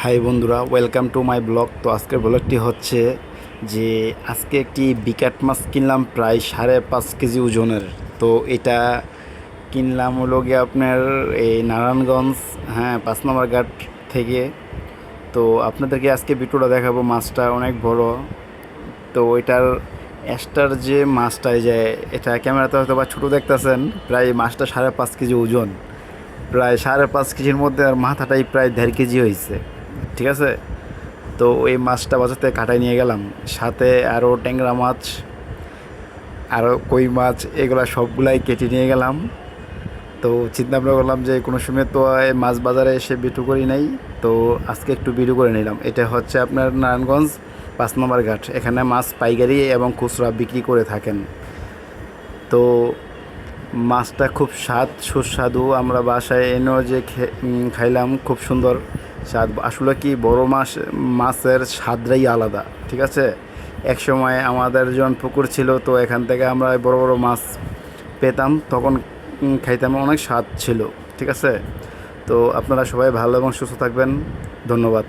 High বন্ধুরা, welcome to my blog. তো আজকের ব্লগটি হচ্ছে যে আজকে একটি বিকাট মাছ কিনলাম প্রায় 5.5 কেজি ওজনের। তো এটা কিনলাম হলো গিয়ে আপনার এই নারায়ণগঞ্জ, হ্যাঁ, 5 নম্বর ঘাট থেকে। তো আপনাদেরকে আজকে ভিডিওটা দেখাবো। মাছটা অনেক বড়। তো এটার এক্সট্রার যে মাছটা, এই যে এটা ক্যামেরাতে হয়তো বা ছোটো দেখতেছেন, প্রায় মাছটা 5.5 কেজি ওজন। প্রায় 5.5 কেজির মধ্যে আর মাথাটাই প্রায় 1.5 কেজি হয়েছে, ঠিক আছে। তো ওই মাছটা বাজার থেকে কাটাই নিয়ে গেলাম, সাথে আরও ট্যাংরা মাছ, আরও কই মাছ, এগুলো সবগুলাই কেটে নিয়ে গেলাম। তো চিন্তা ভাবনা করলাম যে কোনো সময় তো এই মাছ বাজারে এসে বিক্রি করি নাই, তো আজকে একটু বিক্রি করে নিলাম। এটা হচ্ছে আপনার নারায়ণগঞ্জ 5 নম্বর ঘাট, এখানে মাছ পাইকারি এবং খুচরা বিক্রি করে থাকেন। তো মাছটা খুব সুস্বাদু। আমরা বাসায় এনেও যে খাইলাম, খুব সুন্দর স্বাদ। আসলে কি, বড় মাছের স্বাদটাই আলাদা, ঠিক আছে। এক সময় আমাদের যখন পুকুর ছিল, তো এখান থেকে আমরা বড় বড় মাছ পেতাম, তখন খাইতাম, অনেক স্বাদ ছিল, ঠিক আছে। তো আপনারা সবাই ভালো এবং সুস্থ থাকবেন। ধন্যবাদ।